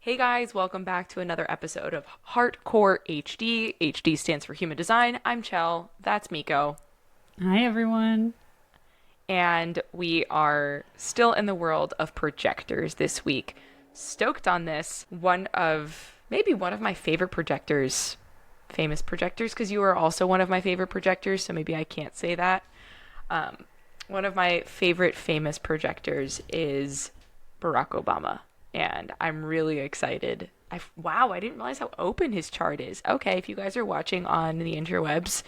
Hey guys, welcome back to another episode of Hardcore HD. HD stands for Human Design. I'm Chell, that's Miko, Hi, everyone. and we are still in the world of projectors this week. Stoked on this. Maybe one of my favorite projectors, famous projectors, because you are also one of my favorite projectors, so maybe I can't say that. Um, One of my favorite famous projectors is Barack Obama, and I'm really excited. Wow, I didn't realize how open his chart is. Okay, if you guys are watching on the interwebs,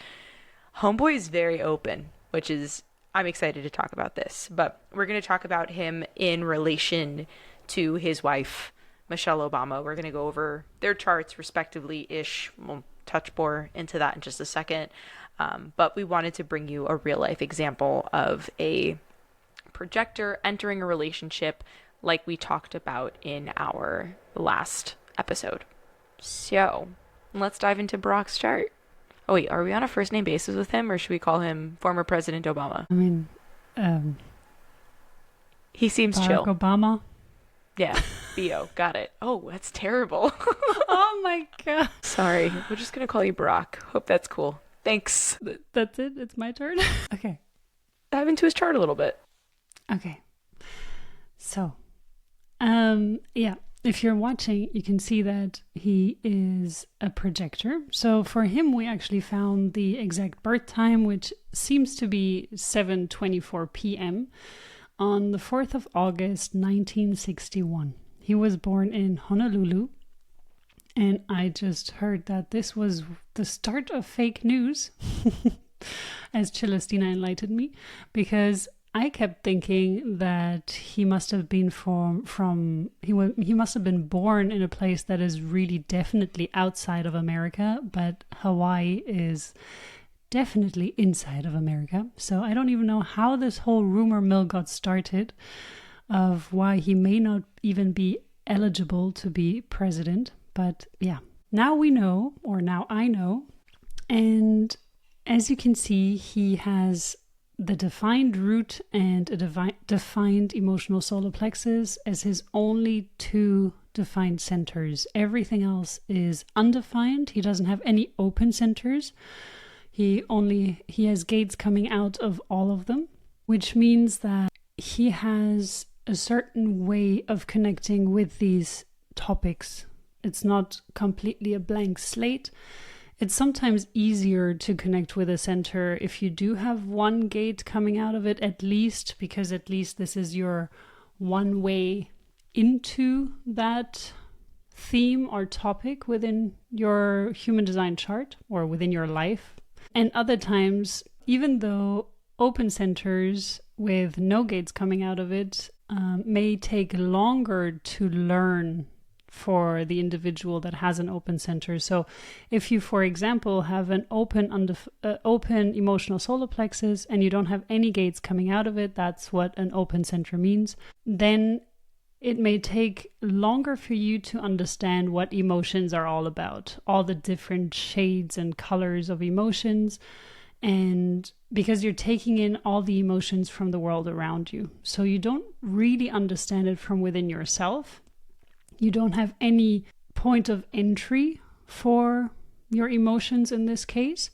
Homeboy is very open, which is I'm excited to talk about this. But we're going to talk about him in relation to his wife, Michelle Obama. We're going to go over their charts respectively ish. We'll touch more into that in just a second. But we wanted to bring you a real life example of a projector entering a relationship like we talked about in our last episode. So let's dive into Barack's chart. Oh wait, are we on a first name basis with him, or should we call him former President Obama? I mean, um, He seems Barack chill. Obama. Yeah, Bo, got it. Oh, that's terrible. Oh my God. Sorry, we're just gonna call you Barack. Hope that's cool. Thanks. That's it. It's my turn. Okay. Dive into his chart a little bit. Okay. So, yeah. If you're watching, you can see that he is a projector. So for him, we actually found the exact birth time, which seems to be 7:24 p.m. on the 4th of August, 1961. He was born in Honolulu. And I just heard that this was the start of fake news, as Celestina enlightened me, because I kept thinking that he must have been he must have been born in a place that is really definitely outside of America, but Hawaii is definitely inside of America. So I don't even know how this whole rumor mill got started of why he may not even be eligible to be president. But yeah, now we know, or now I know. And as you can see, he has the defined root and a defined emotional solar plexus as his only two defined centers. Everything else is undefined. He doesn't have any open centers. He has gates coming out of all of them, which means that he has a certain way of connecting with these topics. It's not completely a blank slate. It's sometimes easier to connect with a center if you do have one gate coming out of it, at least, because at least this is your one way into that theme or topic within your human design chart or within your life. And other times, even though open centers with no gates coming out of it may take longer to learn for the individual that has an open center. So if you, for example, have an open emotional solar plexus and you don't have any gates coming out of it, that's what an open center means, then it may take longer for you to understand what emotions are all about, all the different shades and colors of emotions, and because you're taking in all the emotions from the world around you. So you don't really understand it from within yourself. You don't have any point of entry for your emotions in this case.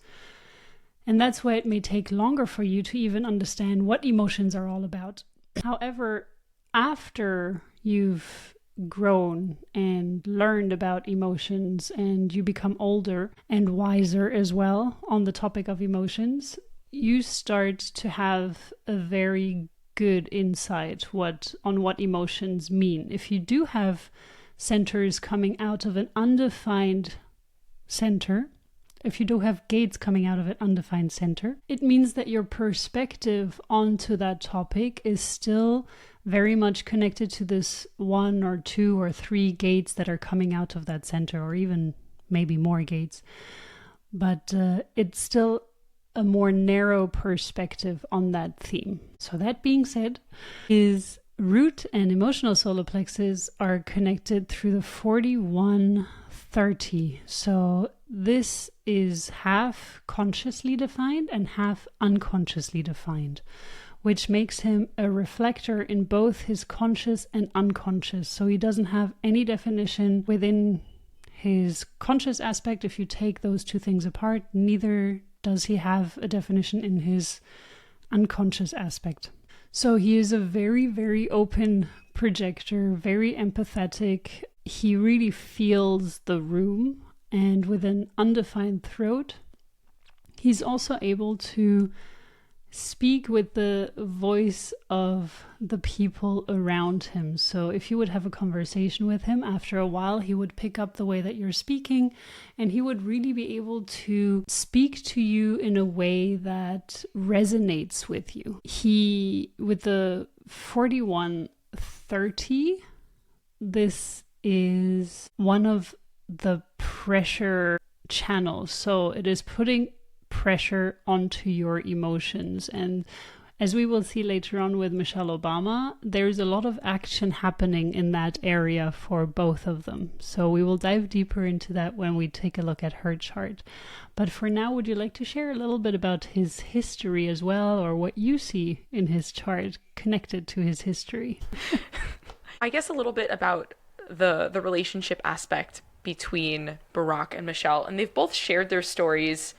And that's why it may take longer for you to even understand what emotions are all about. However, after you've grown and learned about emotions and you become older and wiser as well on the topic of emotions, you start to have a very good insight on what emotions mean. If you do have centers coming out of an undefined center, if you do have gates coming out of an undefined center, it means that your perspective onto that topic is still very much connected to this one or two or three gates that are coming out of that center, or even maybe more gates. But it's still a more narrow perspective on that theme. So that being said, his root and emotional solar plexus are connected through the 4130. So this is half consciously defined and half unconsciously defined, which makes him a reflector in both his conscious and unconscious. So he doesn't have any definition within his conscious aspect. If you take those two things apart, neither does he have a definition in his unconscious aspect. So he is a very, very open projector, very empathetic. He really feels the room, and with an undefined throat, he's also able to speak with the voice of the people around him. So if you would have a conversation with him, after a while, he would pick up the way that you're speaking, and he would really be able to speak to you in a way that resonates with you. He, with the 4130, this is one of the pressure channels. So it is putting pressure onto your emotions. And as we will see later on with Michelle Obama, there's a lot of action happening in that area for both of them. So we will dive deeper into that when we take a look at her chart. But for now, would you like to share a little bit about his history as well, or what you see in his chart connected to his history? I guess a little bit about the relationship aspect between Barack and Michelle. And they've both shared their stories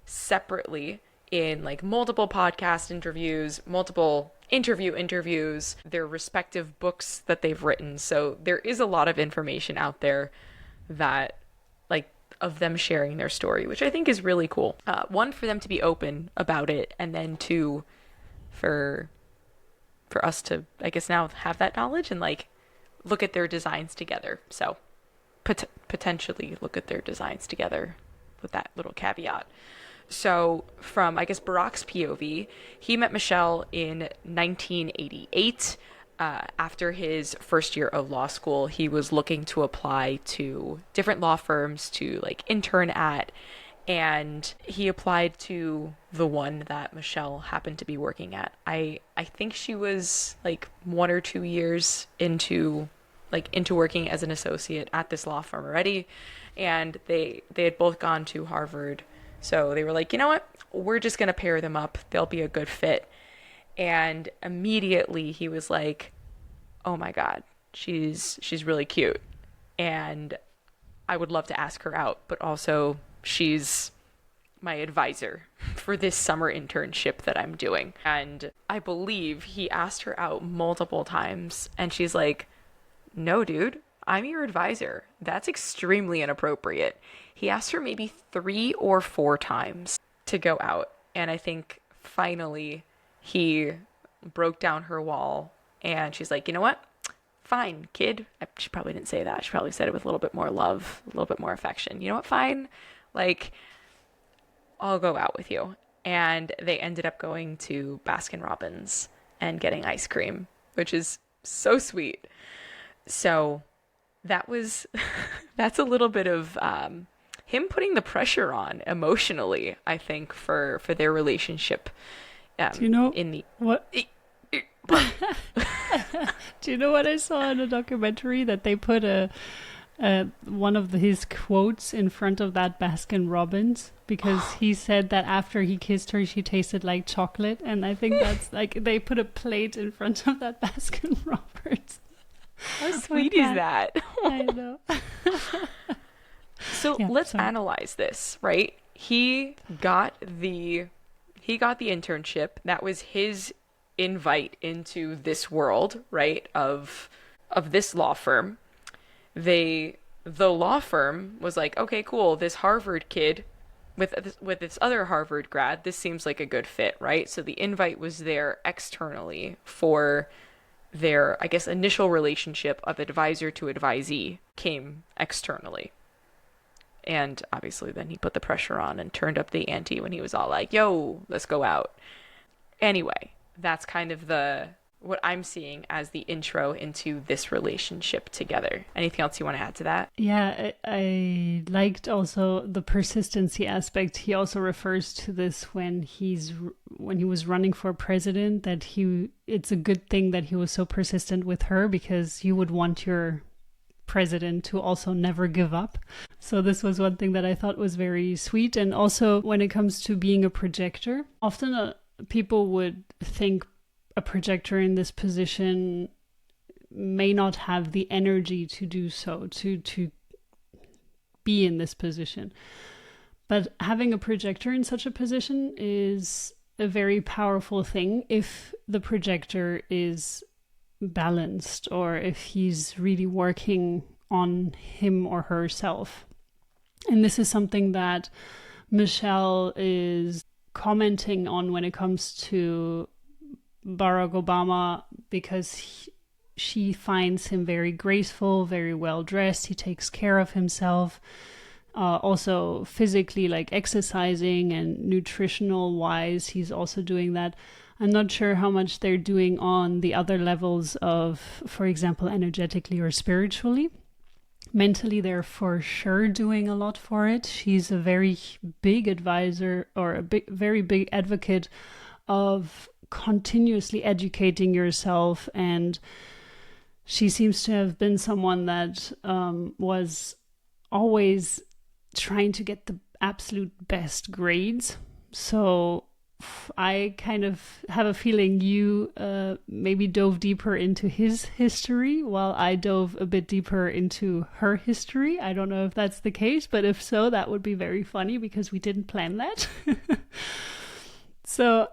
separately in like multiple podcast interviews, multiple interviews, their respective books that they've written. So there is a lot of information out there that like of them sharing their story, which I think is really cool. One, for them to be open about it, and then two, for us to, I guess, now have that knowledge and like look at their designs together. So potentially look at their designs together with that little caveat. So from, I guess, Barack's POV, he met Michelle in 1988. After his first year of law school, he was looking to apply to different law firms to like intern at, and he applied to the one that Michelle happened to be working at. I think she was like 1 or 2 years into working as an associate at this law firm already, and they had both gone to Harvard. So they were like, you know what? We're just going to pair them up. They'll be a good fit. And immediately he was like, oh my God, she's really cute. And I would love to ask her out, but also she's my advisor for this summer internship that I'm doing. And I believe he asked her out multiple times, and she's like, no, dude, I'm your advisor. That's extremely inappropriate. He asked her maybe 3 or 4 times to go out. And I think finally he broke down her wall, and she's like, you know what? Fine, kid. She probably didn't say that. She probably said it with a little bit more love, a little bit more affection. You know what? Fine. Like, I'll go out with you. And they ended up going to Baskin Robbins and getting ice cream, which is so sweet. So that's a little bit of him putting the pressure on emotionally, I think, for their relationship. Do you know in the what? Do you know what I saw in a documentary, that they put one of his quotes in front of that Baskin Robbins, because he said that after he kissed her, she tasted like chocolate, and I think that's like they put a plate in front of that Baskin Robbins. How sweet is that? I know. So let's analyze this, right? He got the internship. That was his invite into this world, right? Of this law firm. The law firm was like, okay, cool. This Harvard kid with this other Harvard grad, this seems like a good fit, right? So the invite was there externally for their, I guess, initial relationship of advisor to advisee came externally. And obviously then he put the pressure on and turned up the ante when he was all like, yo, let's go out. Anyway, that's kind of what I'm seeing as the intro into this relationship together. Anything else you want to add to that? Yeah, I liked also the persistency aspect. He also refers to this when he was running for president, that it's a good thing that he was so persistent with her, because you would want your president to also never give up. So this was one thing that I thought was very sweet. And also when it comes to being a projector, often people would think a projector in this position may not have the energy to do so, to be in this position. But having a projector in such a position is a very powerful thing if the projector is balanced, or if he's really working on him or herself. And this is something that Michelle is commenting on when it comes to Barack Obama, because she finds him very graceful, very well dressed. He takes care of himself. Also physically, like exercising and nutritional wise, he's also doing that. I'm not sure how much they're doing on the other levels of, for example, energetically or spiritually. Mentally, they're for sure doing a lot for it. She's a very big advisor, or very big advocate of continuously educating yourself. And she seems to have been someone that was always trying to get the absolute best grades. So I kind of have a feeling you maybe dove deeper into his history, while I dove a bit deeper into her history. I don't know if that's the case, but if so, that would be very funny because we didn't plan that. So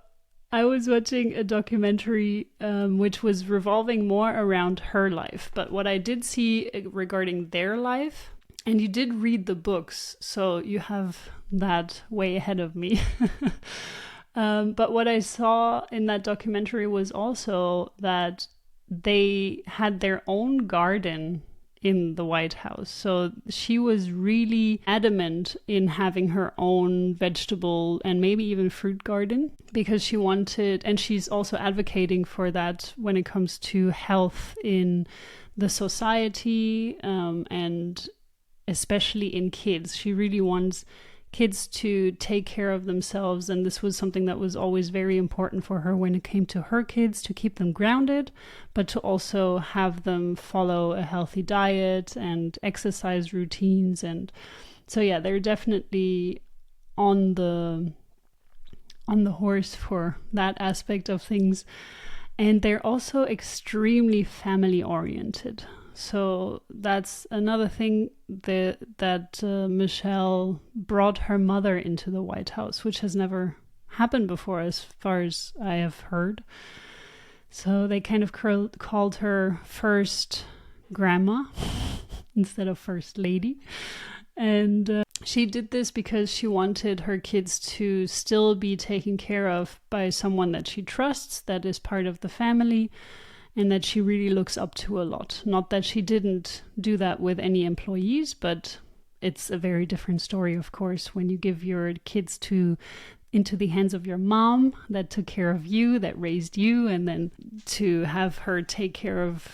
I was watching a documentary which was revolving more around her life. But what I did see regarding their life, and you did read the books, so you have that way ahead of me. But what I saw in that documentary was also that they had their own garden in the White House. So she was really adamant in having her own vegetable and maybe even fruit garden, because she wanted, and she's also advocating for that when it comes to health in the society, and especially in kids. She really wants kids to take care of themselves, and this was something that was always very important for her when it came to her kids, to keep them grounded, but to also have them follow a healthy diet and exercise routines. And so yeah, they're definitely on the horse for that aspect of things. And they're also extremely family oriented. So that's another thing that Michelle brought her mother into the White House, which has never happened before, as far as I have heard. So they kind of called her first grandma instead of first lady. And she did this because she wanted her kids to still be taken care of by someone that she trusts, that is part of the family, and that she really looks up to a lot. Not that she didn't do that with any employees, but it's a very different story, of course, when you give your kids into the hands of your mom that took care of you, that raised you, and then to have her take care of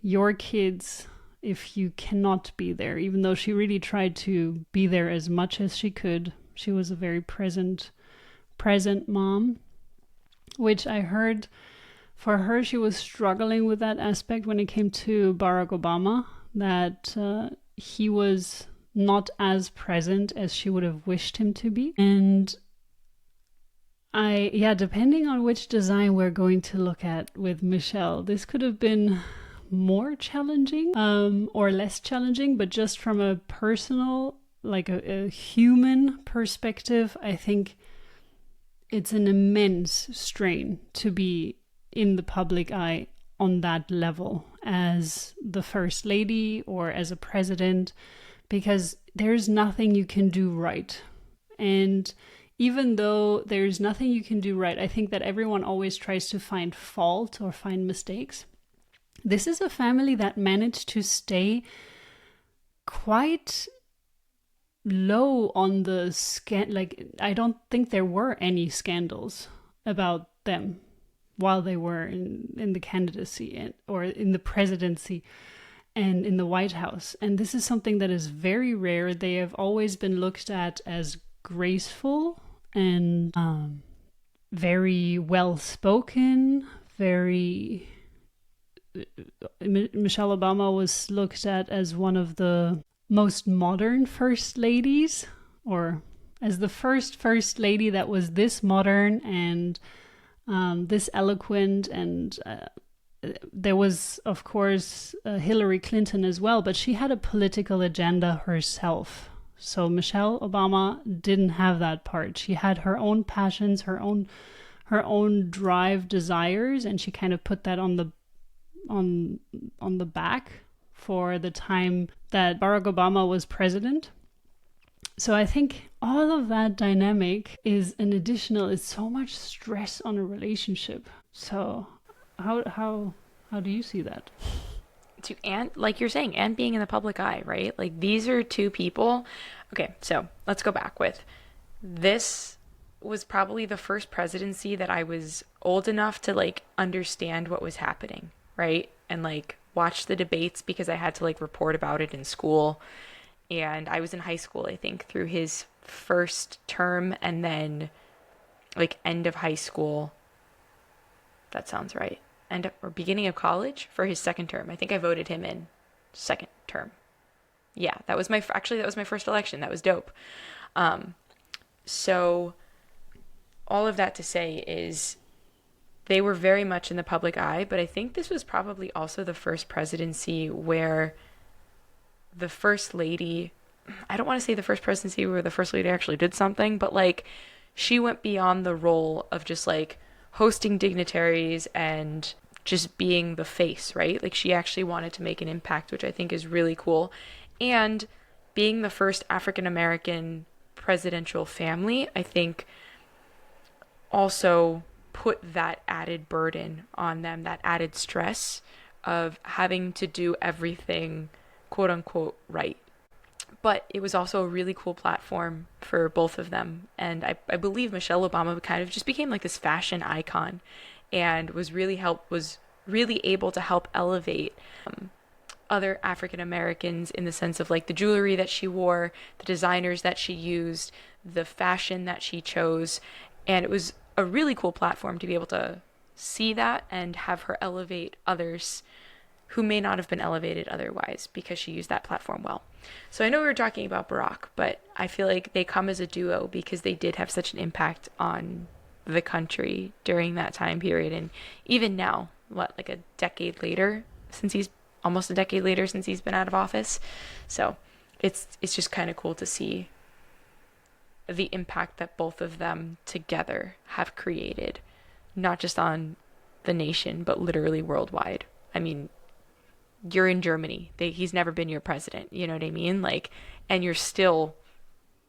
your kids if you cannot be there. Even though she really tried to be there as much as she could. She was a very present mom, which I heard for her, she was struggling with that aspect when it came to Barack Obama, that he was not as present as she would have wished him to be. And depending on which design we're going to look at with Michelle, this could have been more challenging or less challenging, but just from a personal, like a human perspective, I think it's an immense strain to be in the public eye on that level as the first lady or as a president, because there's nothing you can do right. And even though there's nothing you can do right, I think that everyone always tries to find fault or find mistakes. This is a family that managed to stay quite low on the I don't think there were any scandals about them while they were in the candidacy or in the presidency and in the White House. And this is something that is very rare. They have always been looked at as graceful and very well-spoken, very... Michelle Obama was looked at as one of the most modern first ladies, or as the first lady that was this modern and this eloquent, and there was, of course, Hillary Clinton as well, but she had a political agenda herself. So Michelle Obama didn't have that part. She had her own passions, her own drive, desires, and she kind of put that on the back for the time that Barack Obama was president. So I think all of that dynamic is an additional, it's so much stress on a relationship. So how do you see that? And like you're saying, and being in the public eye, right? Like these are two people. Okay, so let's go back with this was probably the first presidency that I was old enough to like understand what was happening, right? And like watch the debates because I had to like report about it in school. And I was in high school, I think, through his first term, and then like end of high school. That sounds right. Or beginning of college for his second term. I think I voted him in second term. Yeah, that was my first election. That was dope. So all of that to say is they were very much in the public eye, but I think this was probably also the first presidency where the first lady, I don't want to say the first presidency where the first lady actually did something, but like she went beyond the role of just like hosting dignitaries and just being the face, right? Like she actually wanted to make an impact, which I think is really cool. And being the first African American presidential family, I think also put that added burden on them, that added stress of having to do everything quote unquote right. But it was also a really cool platform for both of them. And I believe Michelle Obama kind of just became like this fashion icon and was really able to help elevate other African Americans in the sense of like the jewelry that she wore, the designers that she used, the fashion that she chose. And it was a really cool platform to be able to see that and have her elevate others who may not have been elevated otherwise because she used that platform well. So I know we were talking about Barack, but I feel like they come as a duo because they did have such an impact on the country during that time period. And even now, like a decade later, since he's been out of office. So it's just kind of cool to see the impact that both of them together have created, not just on the nation, but literally worldwide. I mean, you're in Germany. He's never been your president. You know what I mean? Like, and you're still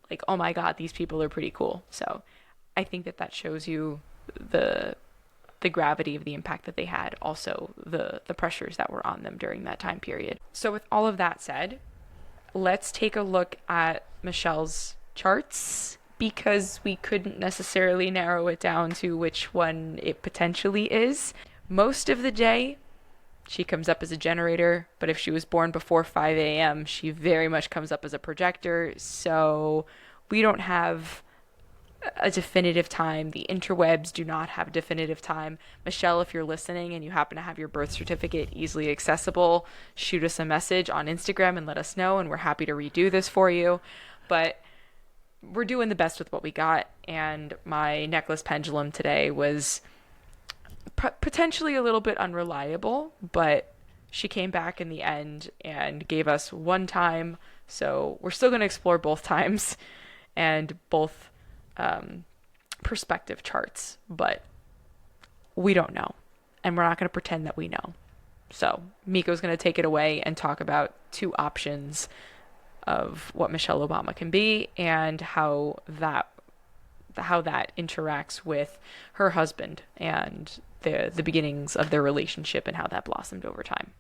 like, oh my God, these people are pretty cool. So I think that shows you the gravity of the impact that they had. Also the pressures that were on them during that time period. So with all of that said, let's take a look at Michelle's charts because we couldn't necessarily narrow it down to which one it potentially is. Most of the day, she comes up as a generator, but if she was born before 5 a.m., she very much comes up as a projector. So we don't have a definitive time. The interwebs do not have a definitive time. Michelle, if you're listening and you happen to have your birth certificate easily accessible, shoot us a message on Instagram and let us know, and we're happy to redo this for you. But we're doing the best with what we got, and my necklace pendulum today was potentially a little bit unreliable, but she came back in the end and gave us one time, so we're still going to explore both times and both perspective charts, but we don't know, and we're not going to pretend that we know. So Miko's going to take it away and talk about two options of what Michelle Obama can be and how that interacts with her husband and the beginnings of their relationship and how that blossomed over time.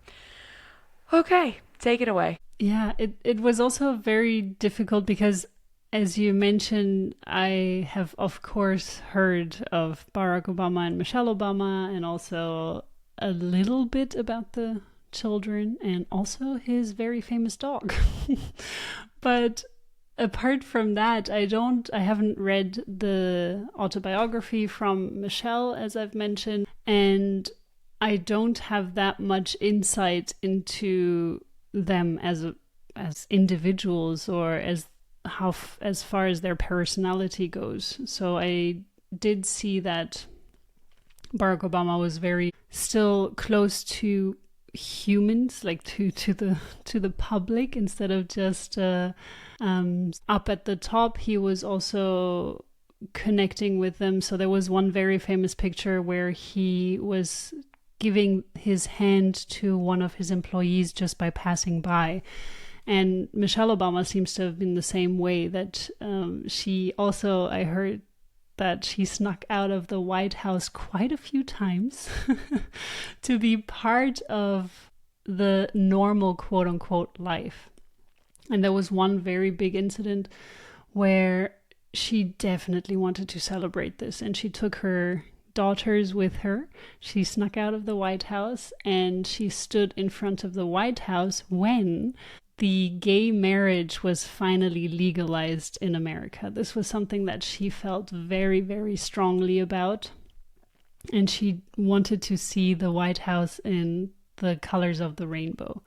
Okay, take it away. Yeah, it was also very difficult because, as you mentioned, I have, of course, heard of Barack Obama and Michelle Obama, and also a little bit about the children and also his very famous dog. But apart from that, I haven't read the autobiography from Michelle, as I've mentioned, and I don't have that much insight into them as individuals or as far as their personality goes. So I did see that Barack Obama was very still close to humans, like to the public, instead of just up at the top. He was also connecting with them. So there was one very famous picture where he was giving his hand to one of his employees just by passing by. And Michelle Obama seems to have been the same way, that she also, I heard that she snuck out of the White House quite a few times to be part of the normal quote unquote life. And there was one very big incident where she definitely wanted to celebrate this, and she took her daughters with her. She snuck out of the White House and she stood in front of the White House when the gay marriage was finally legalized in America. This was something that she felt very, very strongly about. And she wanted to see the White House in the colors of the rainbow.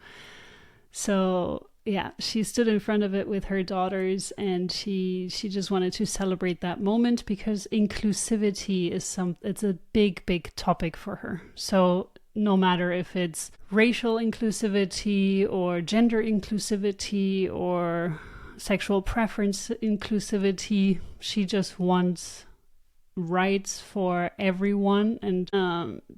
So yeah, she stood in front of it with her daughters, and she just wanted to celebrate that moment, because inclusivity is it's a big topic for her. So no matter if it's racial inclusivity or gender inclusivity or sexual preference inclusivity, she just wants rights for everyone, and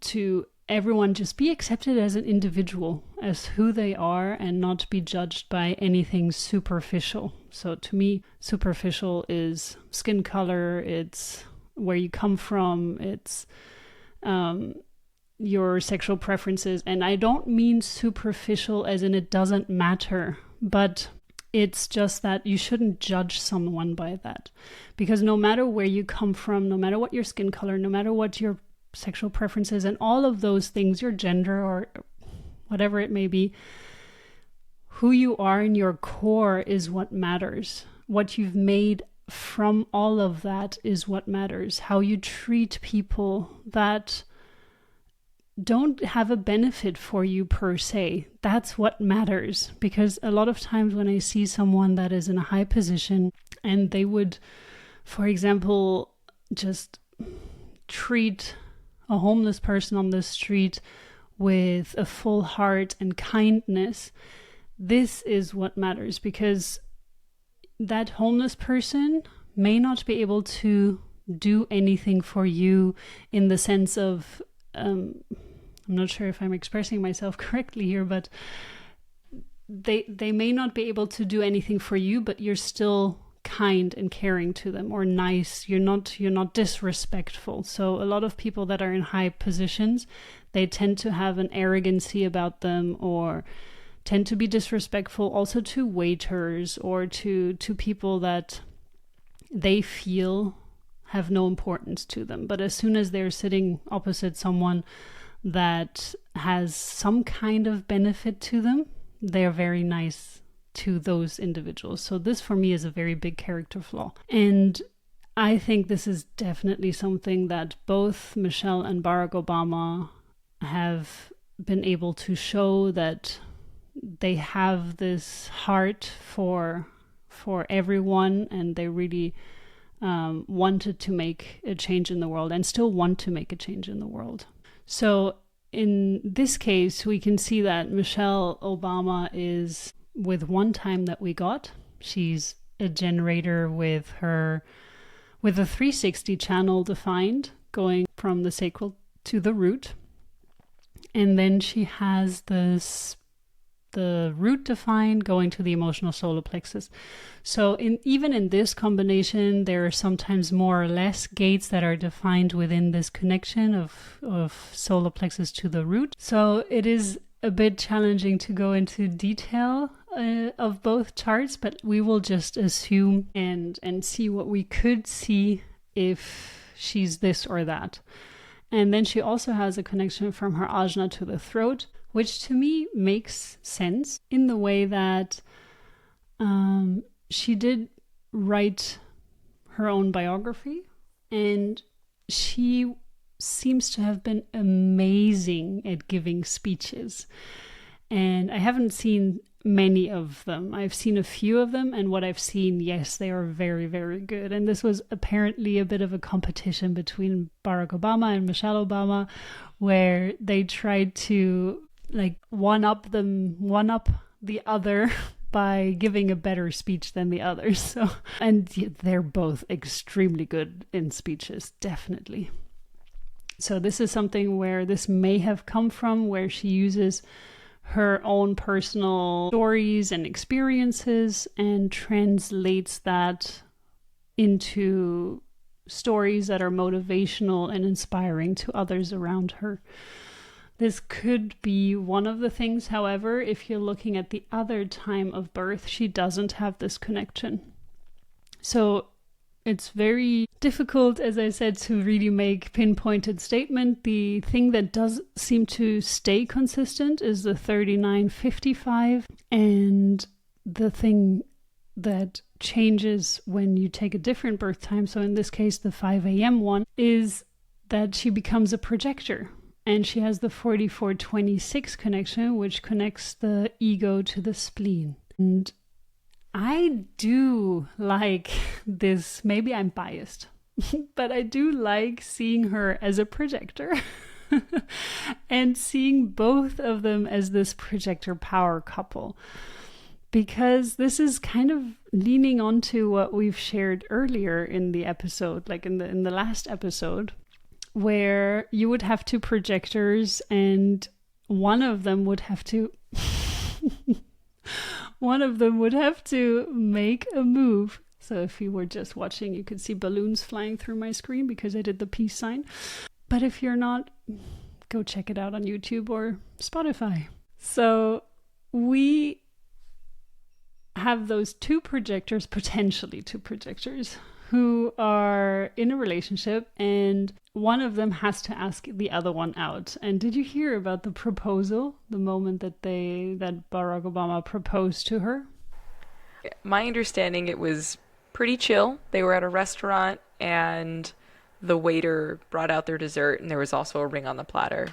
to everyone just be accepted as an individual, as who they are, and not be judged by anything superficial. So to me, superficial is skin color, it's where you come from, it's your sexual preferences. And I don't mean superficial as in it doesn't matter, but it's just that you shouldn't judge someone by that. Because no matter where you come from, no matter what your skin color, no matter what your sexual preferences and all of those things, your gender or whatever it may be, who you are in your core is what matters. What you've made from all of that is what matters. How you treat people that don't have a benefit for you per se, that's what matters. Because a lot of times when I see someone that is in a high position and they would, for example, just treat a homeless person on the street with a full heart and kindness, this is what matters. Because that homeless person may not be able to do anything for you in the sense of I'm not sure if I'm expressing myself correctly here, but they may not be able to do anything for you, but you're still kind and caring to them, or nice. You're not disrespectful. So a lot of people that are in high positions, they tend to have an arrogancy about them, or tend to be disrespectful also to waiters or to people that they feel have no importance to them. But as soon as they're sitting opposite someone that has some kind of benefit to them, they're very nice to those individuals. So this for me is a very big character flaw. And I think this is definitely something that both Michelle and Barack Obama have been able to show, that they have this heart for everyone, and they really wanted to make a change in the world and still want to make a change in the world. So in this case, we can see that Michelle Obama is, with one time that we got, she's a generator with a 360 channel defined, going from the sacral to the root. And then she has the root defined going to the emotional solar plexus. So even in this combination, there are sometimes more or less gates that are defined within this connection of solar plexus to the root. So it is a bit challenging to go into detail of both charts, but we will just assume and see what we could see if she's this or that. And then she also has a connection from her ajna to the throat, which to me makes sense in the way that she did write her own biography, and she seems to have been amazing at giving speeches. And I haven't seen many of them. I've seen a few of them, and what I've seen, yes, they are very, very good. And this was apparently a bit of a competition between Barack Obama and Michelle Obama, where they tried to like one up the other by giving a better speech than the others. So, and they're both extremely good in speeches, definitely. So this is something where this may have come from, where she uses her own personal stories and experiences and translates that into stories that are motivational and inspiring to others around her. This could be one of the things. However, if you're looking at the other time of birth, she doesn't have this connection. So it's very difficult, as I said, to really make pinpointed statement. The thing that does seem to stay consistent is the 3955, and the thing that changes when you take a different birth time, so in this case the 5 a.m. one, is that she becomes a projector. And she has the 4426 connection, which connects the ego to the spleen. And I do like this. Maybe I'm biased, but I do like seeing her as a projector and seeing both of them as this projector power couple, because this is kind of leaning onto what we've shared earlier in the episode, like in the last episode, where you would have two projectors and one of them would have to make a move. So if you were just watching, you could see balloons flying through my screen because I did the peace sign. But if you're not, go check it out on YouTube or Spotify. So we have those two projectors, potentially two projectors, who are in a relationship, and one of them has to ask the other one out. And did you hear about the proposal, the moment that Barack Obama proposed to her? My understanding, it was pretty chill. They were at a restaurant and the waiter brought out their dessert, and there was also a ring on the platter.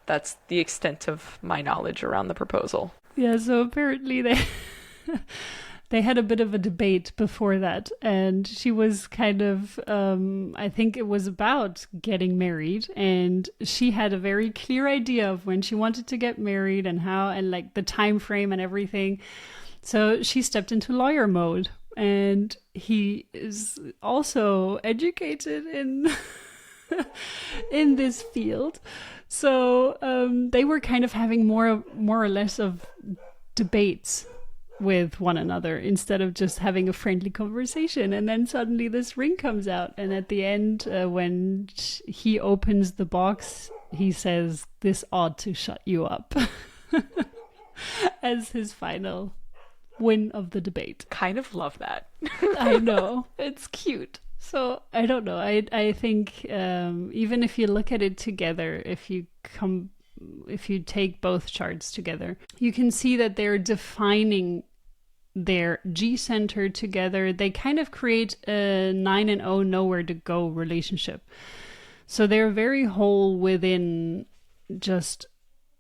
That's the extent of my knowledge around the proposal. Yeah, so apparently they had a bit of a debate before that, and she was kind of, I think it was about getting married, and she had a very clear idea of when she wanted to get married and how, and like the time frame and everything. So she stepped into lawyer mode, and he is also educated in in this field. So they were kind of having more or less of debates with one another instead of just having a friendly conversation. And then suddenly this ring comes out, and at the end, when he opens the box, he says, "This ought to shut you up," as his final win of the debate. Kind of love that. I know, it's cute. So I don't know, I think even if you look at it together, if you take both charts together, you can see that they're defining their G center together. They kind of create a 9 and 0 nowhere to go relationship. So they're very whole within just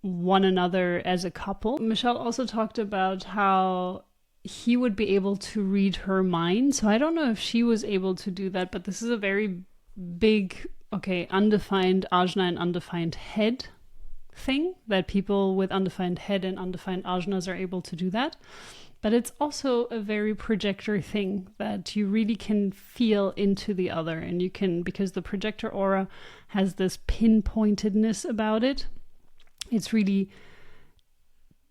one another as a couple. Michelle also talked about how he would be able to read her mind. So I don't know if she was able to do that, but this is a very big, undefined ajna and undefined head thing, that people with undefined head and undefined ajnas are able to do that. But it's also a very projector thing, that you really can feel into the other, and you can, because the projector aura has this pinpointedness about it. It's really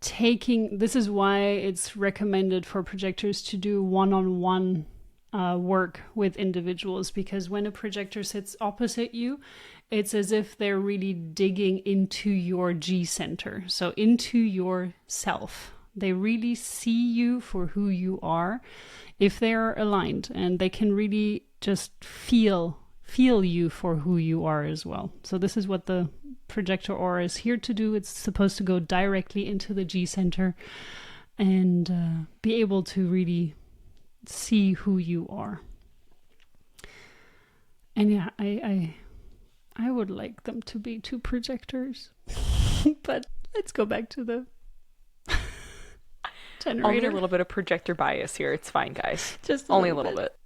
this is why it's recommended for projectors to do one-on-one work with individuals, because when a projector sits opposite you, it's as if they're really digging into your G center, so into yourself. They really see you for who you are if they're aligned, and they can really just feel you for who you are as well. So this is what the projector aura is here to do. It's supposed to go directly into the G center and be able to really see who you are. And yeah, I would like them to be two projectors. But let's go back to generator. Only a little bit of projector bias here. It's fine, guys. Just only a little bit.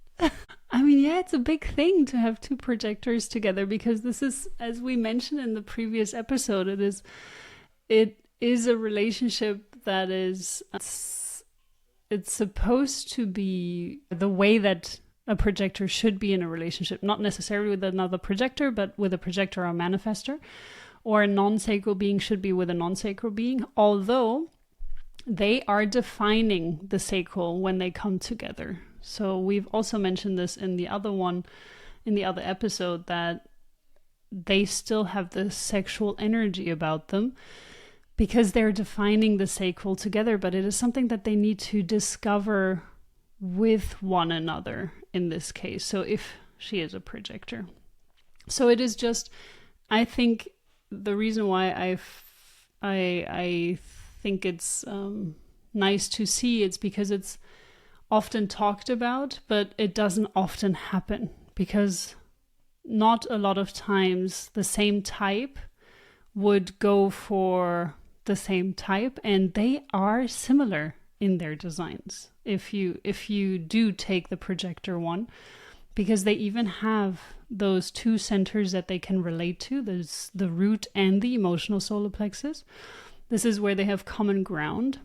I mean, yeah, it's a big thing to have two projectors together because this is, as we mentioned in the previous episode, it is a relationship that is, it's supposed to be the way that a projector should be in a relationship, not necessarily with another projector, but with a projector or manifestor, or a non-sacral being should be with a non-sacral being, although they are defining the sacral when they come together. So we've also mentioned this in the other episode, that they still have the sexual energy about them because they're defining the sacral together, but it is something that they need to discover with one another in this case. So if she is a projector. So it is just, I think the reason why I think it's nice to see, it's because it's often talked about, but it doesn't often happen because not a lot of times the same type would go for the same type, and they are similar in their designs if you do take the projector one, because they even have those two centers that they can relate to. There's the root and the emotional solar plexus. This is where they have common ground.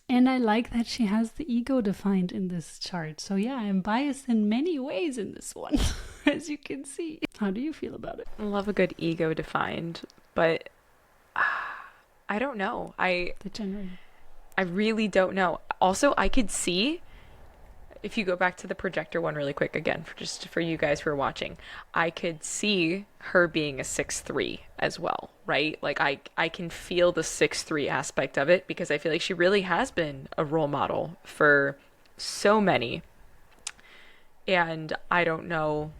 And I like that she has the ego defined in this chart. So yeah, I'm biased in many ways in this one, as you can see. How do you feel about it? I love a good ego defined, but I don't know. The generator. I really don't know. Also, I could see, if you go back to the projector one really quick again, just for you guys who are watching, I could see her being a 6'3" as well, right? Like I can feel the 6'3" aspect of it because I feel like she really has been a role model for so many. And I don't know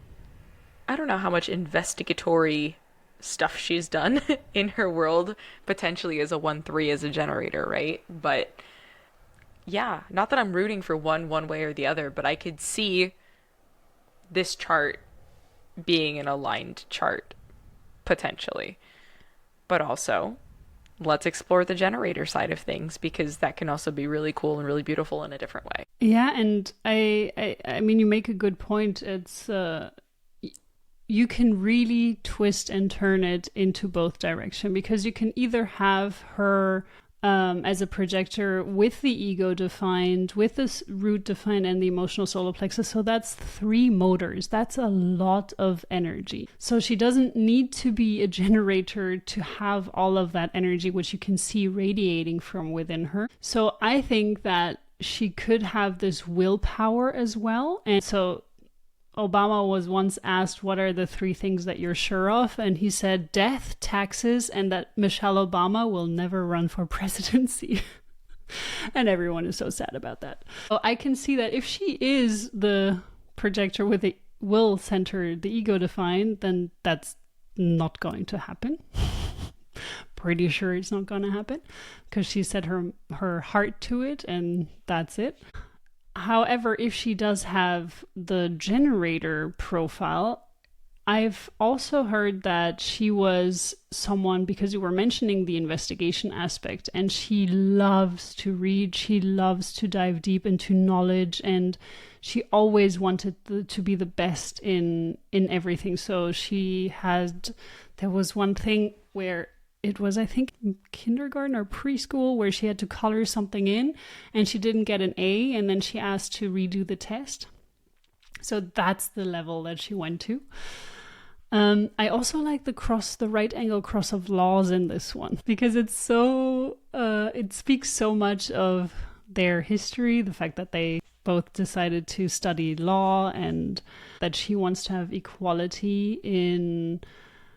how much investigatory stuff she's done in her world, potentially as a 1-3 as a generator, right? But yeah, not that I'm rooting for one way or the other, but I could see this chart being an aligned chart potentially. But also, let's explore the generator side of things, because that can also be really cool and really beautiful in a different way. Yeah, and I mean, you make a good point. It's you can really twist and turn it into both direction, because you can either have her as a projector with the ego defined, with this root defined, and the emotional solar plexus. So that's 3 motors. That's a lot of energy. So she doesn't need to be a generator to have all of that energy, which you can see radiating from within her. So I think that she could have this willpower as well. And so Obama was once asked, what are the 3 things that you're sure of? And he said death, taxes, and that Michelle Obama will never run for presidency. And everyone is so sad about that. So I can see that if she is the projector with the will center, the ego defined, then that's not going to happen. Pretty sure it's not going to happen, because she set her heart to it, and that's it. However, if she does have the generator profile, I've also heard that she was someone, because you were mentioning the investigation aspect, and she loves to read, she loves to dive deep into knowledge, and she always wanted to be the best in everything. So there was one thing where it was, I think, kindergarten or preschool, where she had to color something in and she didn't get an A, and then she asked to redo the test. So that's the level that she went to. I also like the right angle cross of laws in this one, because it's so, it speaks so much of their history, the fact that they both decided to study law, and that she wants to have equality in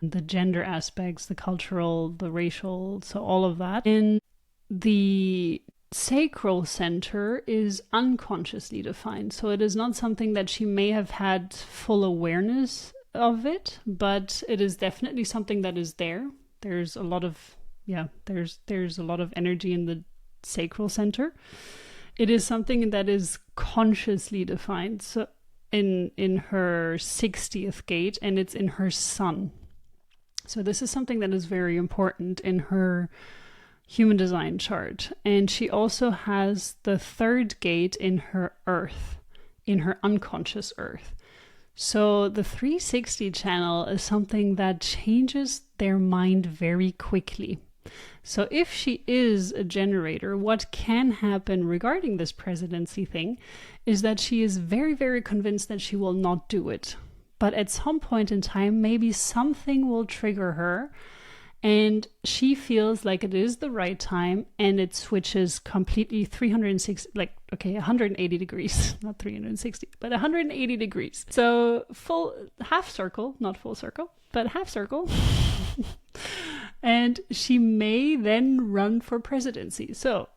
the gender aspects, the cultural, the racial, so all of that. And the sacral center is unconsciously defined. So it is not something that she may have had full awareness of it, but it is definitely something that is there. There's a lot of, there's a lot of energy in the sacral center. It is something that is consciously defined. So in her 60th gate, and it's in her sun. So this is something that is very important in her human design chart. And she also has the third gate in her earth, in her unconscious earth. So the 360 channel is something that changes their mind very quickly. So if she is a generator, what can happen regarding this presidency thing is that she is very, very convinced that she will not do it. But at some point in time, maybe something will trigger her and she feels like it is the right time, and it switches completely 180 degrees, not 360, but 180 degrees. So half circle, not full circle, but half circle. And she may then run for presidency. So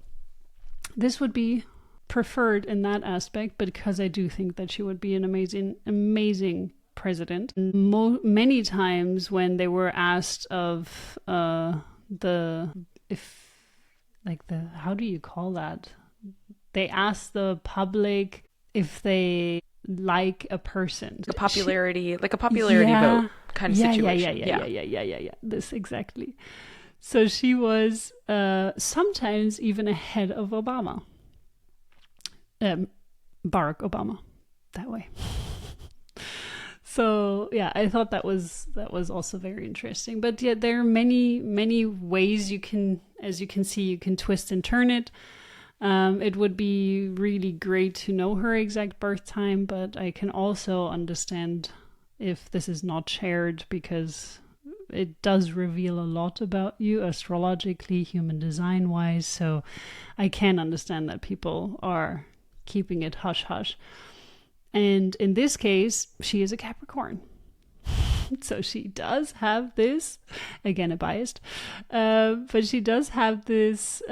this would be preferred in that aspect, because I do think that she would be an amazing, amazing president. Many times when they were asked of how do you call that? They asked the public if they like a person. A popularity vote kind of situation. Yeah. This exactly. So she was sometimes even ahead of Obama. Barack Obama, that way. So yeah, I thought that was also very interesting. But yeah, there are many ways you can see, you can twist and turn it. It would be really great to know her exact birth time, but I can also understand if this is not shared, because it does reveal a lot about you astrologically, human design wise. So I can understand that people are keeping it hush hush. And in this case, she is a Capricorn. So she does have this, again, a biased, but she does have this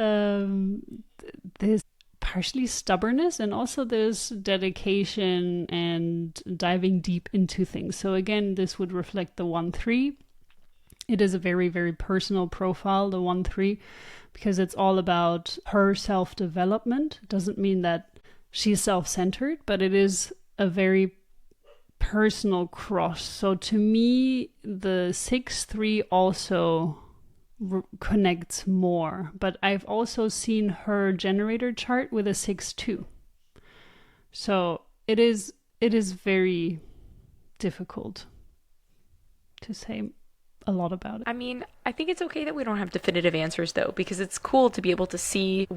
partially stubbornness, and also this dedication and diving deep into things. So again, this would reflect the 1-3. It is a very, very personal profile, the 1-3, because it's all about her self-development. It doesn't mean that she's self-centered, but it is a very personal cross. So to me, the 6-3 also connects more, but I've also seen her generator chart with a 6-2. So it is very difficult to say a lot about it. I mean, I think it's okay that we don't have definitive answers though, because it's cool to be able to see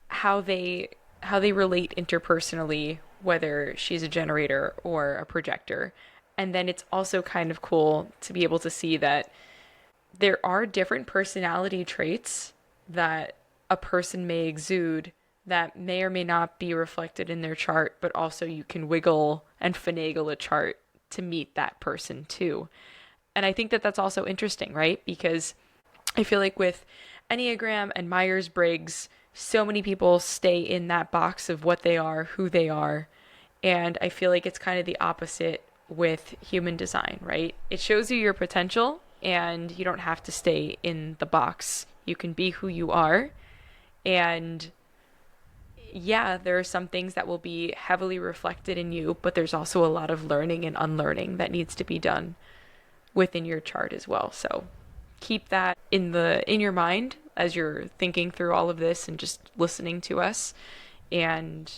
how they relate interpersonally, whether she's a generator or a projector. And then it's also kind of cool to be able to see that there are different personality traits that a person may exude that may or may not be reflected in their chart, but also you can wiggle and finagle a chart to meet that person too. And I think that that's also interesting, right? Because I feel like with Enneagram and Myers-Briggs, so many people stay in that box of what they are, who they are. And I feel like it's kind of the opposite with human design, right? It shows you your potential, and you don't have to stay in the box. You can be who you are. And yeah, there are some things that will be heavily reflected in you, but there's also a lot of learning and unlearning that needs to be done within your chart as well. So keep that in your mind as you're thinking through all of this and just listening to us. And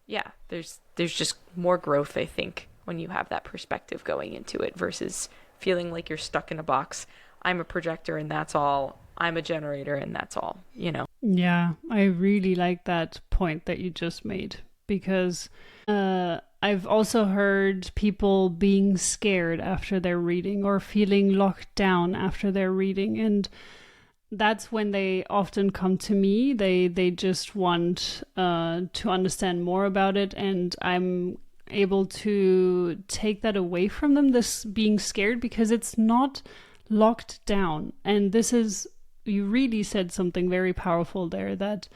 yeah, there's just more growth, I think, when you have that perspective going into it versus feeling like you're stuck in a box. I'm a projector and that's all. I'm a generator and that's all, Yeah, I really like that point that you just made, because I've also heard people being scared after their reading or feeling locked down after their reading. And that's when they often come to me. They just want to understand more about it, and I'm able to take that away from them, this being scared, because it's not locked down. And you really said something very powerful there, that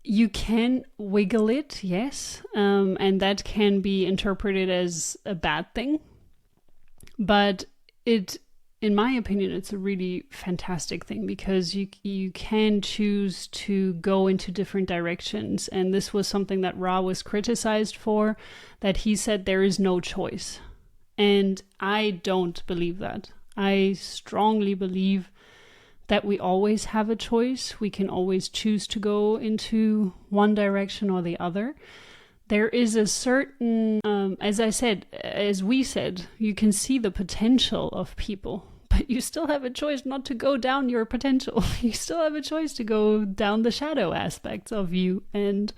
you can wiggle it, yes, and that can be interpreted as a bad thing, but in my opinion, it's a really fantastic thing, because you can choose to go into different directions. And this was something that Ra was criticized for, that he said there is no choice. And I don't believe that. I strongly believe that we always have a choice. We can always choose to go into one direction or the other. There is a certain, as we said, you can see the potential of people, but you still have a choice not to go down your potential. You still have a choice to go down the shadow aspects of you. And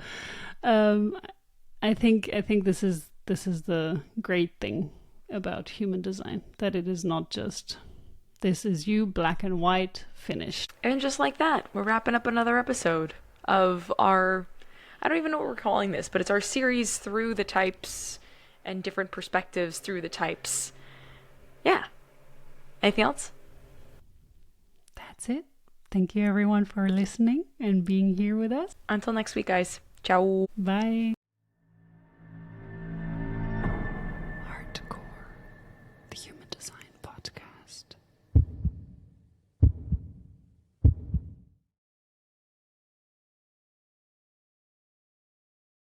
I think this is the great thing about human design, that it is not just this is you, black and white, finished. And just like that, we're wrapping up another episode of our, I don't even know what we're calling this, but it's our series through the types and different perspectives through the types. Yeah. Anything else? That's it. Thank you everyone for listening and being here with us. Until next week, guys. Ciao. Bye.